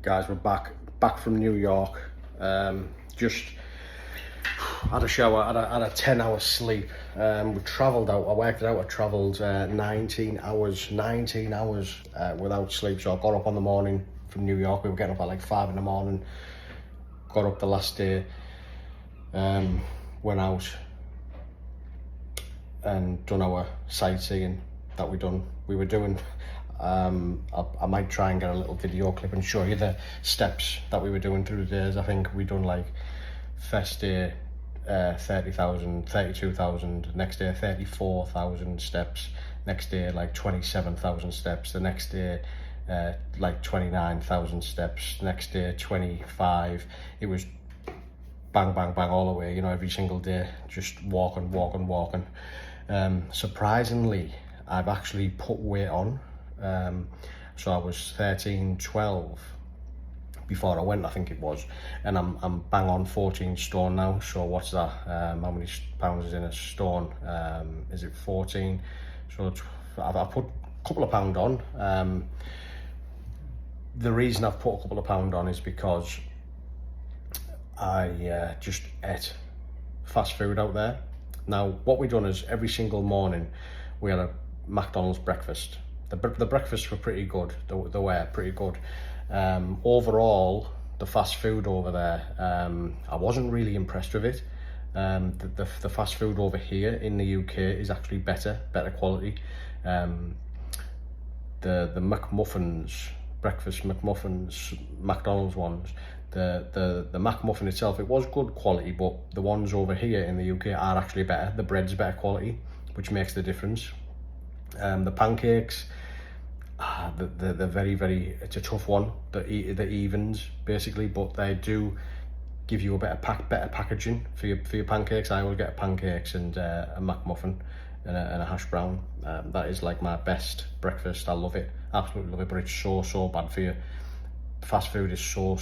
Guys, we're back from New York. Just had a shower, had a 10-hour sleep. We travelled out. I worked it out. I travelled 19 hours without sleep. So I got up on the morning from New York. We were getting up at like 5 in the morning. Got up the last day. Went out and done our sightseeing that we were doing. I might try and get a little video clip and show you the steps that we were doing through the days. I think we done like first day 30,000, 32,000, next day 34,000 steps, next day like 27,000 steps, the next day like 29,000 steps, next day 25. It was bang bang bang all the way, you know, every single day, just walking. Surprisingly, I've actually put weight on. So I was 13, 12 before I went, I think it was, and I'm bang on 14 stone now. So what's that? How many pounds is in a stone? Is it 14? So I've put a couple of pound on. The reason I've put a couple of pound on is because I just ate fast food out there. Now what we done is every single morning we had a McDonald's breakfast. The breakfasts were pretty good. They were pretty good. Overall, the fast food over there, I wasn't really impressed with it. The fast food over here in the UK is actually better quality. The McMuffins, breakfast McMuffins, McDonald's ones, the McMuffin itself, it was good quality, but the ones over here in the UK are actually better. The bread's better quality, which makes the difference. The pancakes, they're very, it's a tough one, the evens basically, but they do give you a better packaging for your pancakes. I will get pancakes and a McMuffin and a hash brown. That is like my best breakfast. I love it, absolutely love it, but it's so bad for you. Fast food is so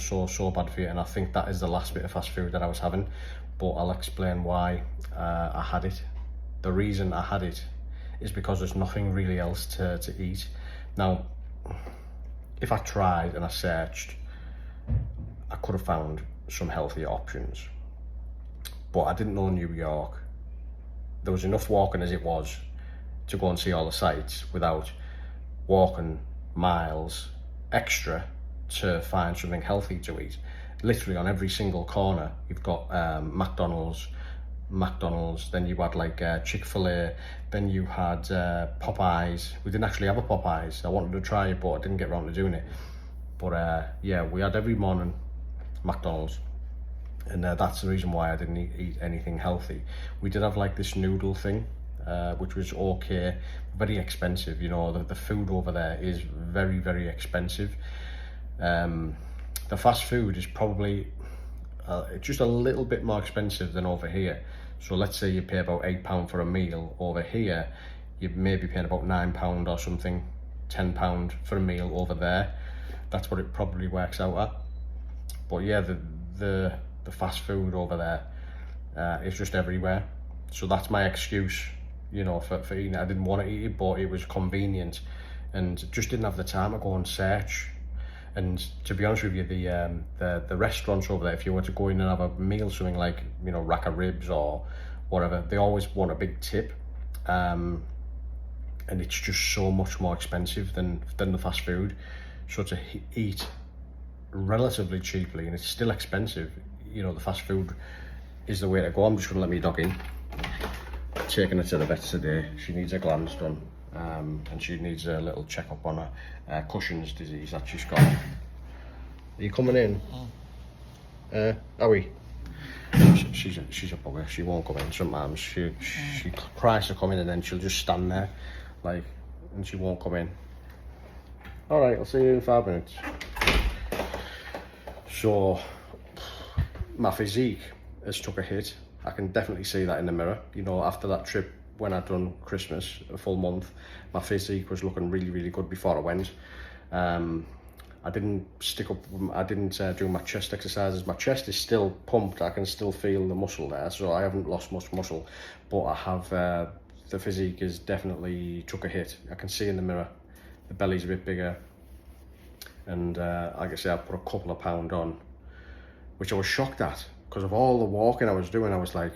bad for you, and I think that is the last bit of fast food that I was having, but I'll explain why I had it. The reason I had it is because there's nothing really else to eat. Now, if I tried and I searched, I could have found some healthier options, but I didn't know New York. There was enough walking as it was to go and see all the sights without walking miles extra to find something healthy to eat. Literally on every single corner, you've got McDonald's, then you had like Chick-fil-A, then you had Popeyes. We didn't actually have a Popeyes. I wanted to try it, but I didn't get around to doing it. But yeah, we had every morning McDonald's, and that's the reason why I didn't eat anything healthy. We did have like this noodle thing, which was okay, very expensive. You know, the food over there is very expensive. The fast food is probably just a little bit more expensive than over here. So let's say you pay about £8 for a meal. Over here, you may be paying about £9 or something, £10 for a meal over there. That's what it probably works out at. But yeah, the fast food over there is just everywhere. So that's my excuse, you know, for eating it. I didn't want to eat it, but it was convenient, and just didn't have the time to go and search. And to be honest with you, the restaurants over there, if you were to go in and have a meal, something like, you know, rack of ribs or whatever, they always want a big tip, and it's just so much more expensive than the fast food. So to eat relatively cheaply, and it's still expensive, you know, the fast food is the way to go. I'm just gonna let my dog in. Taking her to the vet today. She needs her glands done. And she needs a little checkup on her Cushing's disease that she's got. Are you coming in? Are we? She's a bugger. She won't come in. Sometimes she tries to come in and then she'll just stand there, like, and she won't come in. All right, I'll see you in 5 minutes. So my physique has took a hit. I can definitely see that in the mirror. You know, after that trip, when I'd done Christmas, a full month, my physique was looking really good before I went. I didn't do my chest exercises. My chest is still pumped. I can still feel the muscle there, so I haven't lost much muscle, but I have, the physique is definitely took a hit. I can see in the mirror, the belly's a bit bigger. and like I say, I put a couple of pound on, which I was shocked at because of all the walking I was doing. I was like,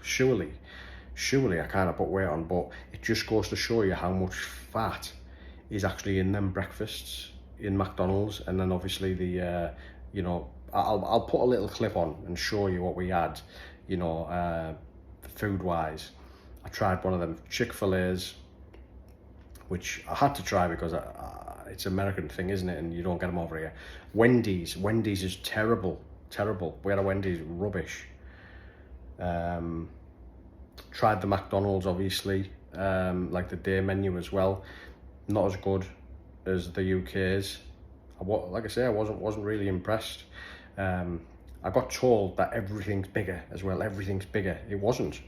surely I can't have put weight on. But it just goes to show you how much fat is actually in them breakfasts in McDonald's. And then obviously the you know, I'll put a little clip on and show you what we had, you know, food wise. I tried one of them Chick-fil-A's, which I had to try because it's an American thing, isn't it? And you don't get them over here. Wendy's is terrible. We had a Wendy's, rubbish. Tried the McDonald's, obviously, like the day menu as well. Not as good as the UK's. Like I say, I wasn't really impressed. I got told that everything's bigger as well. Everything's bigger. It wasn't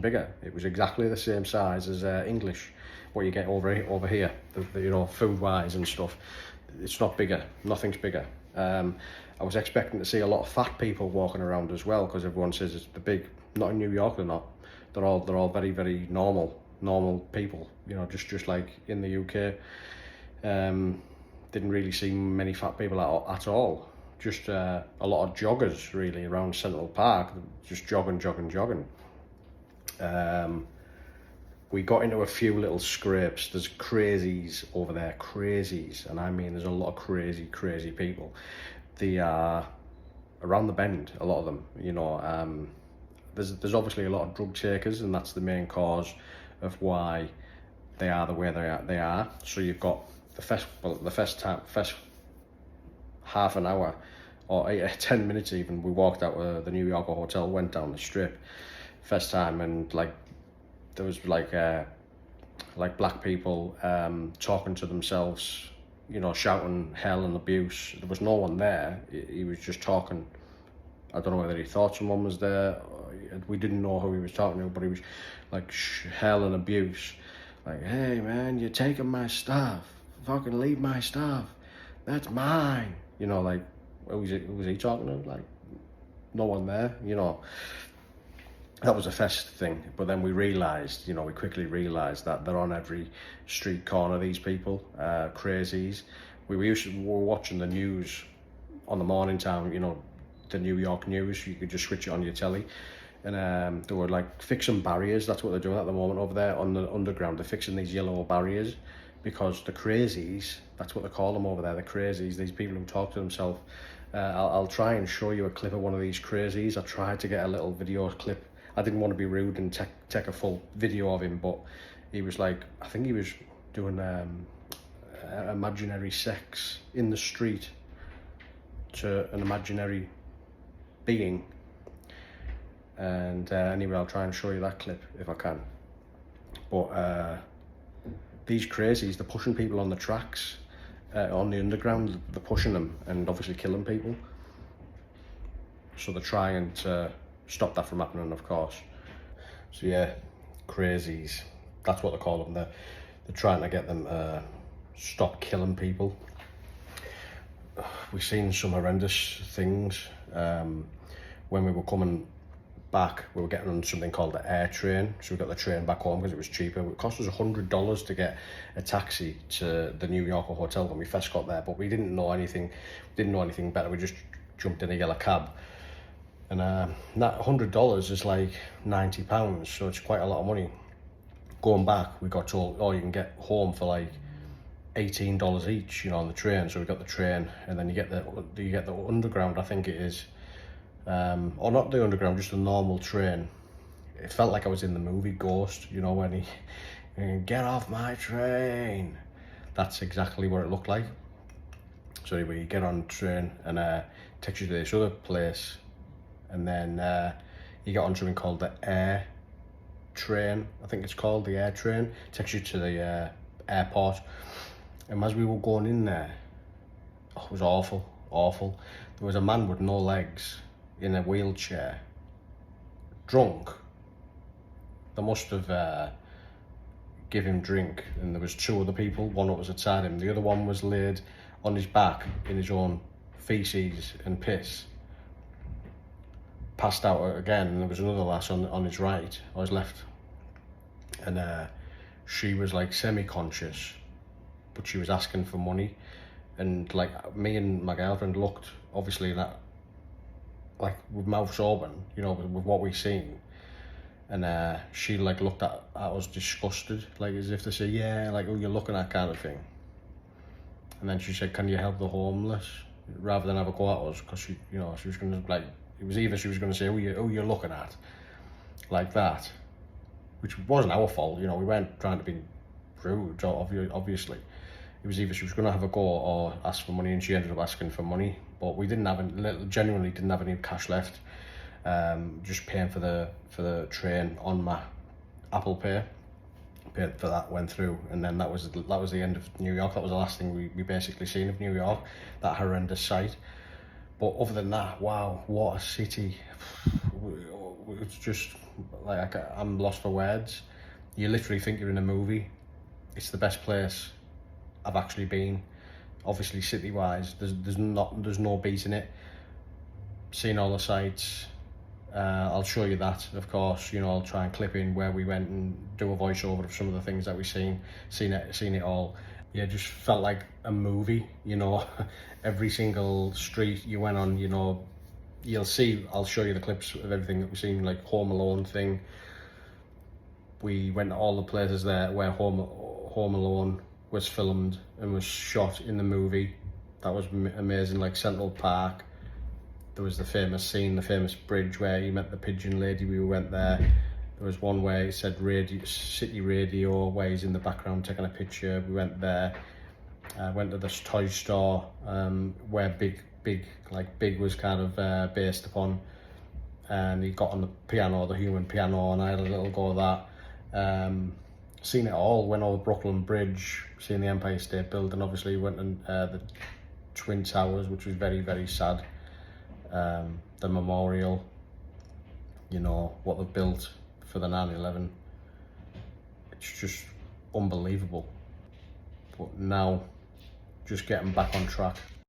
bigger. It was exactly the same size as English, what you get over here, you know, food wise and stuff. It's not bigger. Nothing's bigger. I was expecting to see a lot of fat people walking around as well, because everyone says it's the big. Not in New York, they're not. They're all very, very normal people. You know, just like in the UK. Didn't really see many fat people at all. Just a lot of joggers really around Central Park, just jogging. We got into a few little scrapes. There's crazies over there, crazies, and I mean there's a lot of crazy people. They are around the bend, a lot of them, you know. There's obviously a lot of drug takers, and that's the main cause of why they are the way they are. So you've got the first half an hour or 10 minutes even, we walked out of the New Yorker hotel, went down the strip first time, and like there was like black people talking to themselves, you know, shouting hell and abuse. There was no one there. He was just talking. I don't know whether he thought someone was there. We didn't know who he was talking to, but he was like hell and abuse. Like, hey man, you're taking my stuff. Fucking leave my stuff. That's mine. You know, like, who was he talking to? Like, no one there, you know. That was a first thing. But then we quickly realised that they're on every street corner, these people, crazies. We were watching the news on the morning time, you know, the New York news. You could just switch it on your telly. And they were like fixing barriers. That's what they're doing at the moment over there on the underground. They're fixing these yellow barriers because the crazies, that's what they call them over there, the crazies, these people who talk to themselves. I'll try and show you a clip of one of these crazies. I tried to get a little video clip. I didn't want to be rude and take a full video of him, but he was like, I think he was doing imaginary sex in the street to an imaginary being. And anyway, I'll try and show you that clip if I can. But these crazies, they're pushing people on the tracks, on the underground. They're pushing them and obviously killing people. So they're trying to stop that from happening, of course. So yeah, crazies, that's what they call them. They're trying to get them stop killing people. We've seen some horrendous things. When we were coming back, we were getting on something called the air train. So we got the train back home because it was cheaper. It cost us $100 to get a taxi to the New Yorker hotel when we first got there, but we didn't know anything better. We just jumped in a yellow cab. And that $100 is like £90, so it's quite a lot of money. Going back, we got told, oh, you can get home for like $18 each, you know, on the train. So we got the train, and then you get the underground, I think it is. Or not the underground, just a normal train. It felt like I was in the movie Ghost, you know, when he get off my train. That's exactly what it looked like. So anyway, you get on the train and takes you to this other place, and then you get on something called the air train. I think it's called the air train. Takes you to the airport. And as we were going in there, it was awful. There was a man with no legs in a wheelchair, drunk. They must have given him drink, and there was two other people. One that was outside him, the other one was laid on his back in his own feces and piss, passed out again. And there was another lass on his right or his left, and she was like semi-conscious, but she was asking for money. and like me and my girlfriend looked obviously that like with mouths open, you know, with what we seen, and she like looked at us disgusted, like as if to say, yeah, like, oh, you're looking at kind of thing. And then she said, can you help the homeless, rather than have a go at us, because she, you know, she was gonna like, it was either she was gonna say, oh, you're looking at, like that, which wasn't our fault, you know, we weren't trying to be rude, obviously. It was either she was going to have a go or ask for money, and she ended up asking for money. But we genuinely didn't have any cash left. Just paying for the train on my Apple Pay. Paid for that, went through, and then that was the end of New York. That was the last thing we basically seen of New York, that horrendous sight. But other than that, wow, what a city! It's just like I'm lost for words. You literally think you're in a movie. It's the best place I've actually been. Obviously, city-wise, there's no beating it. Seeing all the sights, I'll show you that, of course. You know, I'll try and clip in where we went and do a voiceover of some of the things that we've seen it all. Yeah, just felt like a movie. You know, every single street you went on, you know, I'll show you the clips of everything that we've seen, like Home Alone thing. We went to all the places there where Home Alone was filmed and was shot in the movie. That was amazing, like Central Park. There was the famous scene, the famous bridge where he met the pigeon lady. We went there. There was one where it said City Radio, where he's in the background taking a picture. We went there. Went to this toy store where Big was kind of based upon, and he got on the piano, the human piano, and I had a little go of that. Seen it all. Went over Brooklyn Bridge, seen the Empire State Building. Obviously went on the Twin Towers, which was very, very sad. The memorial, you know, what they've built for the 9/11. It's just unbelievable. But now, just getting back on track.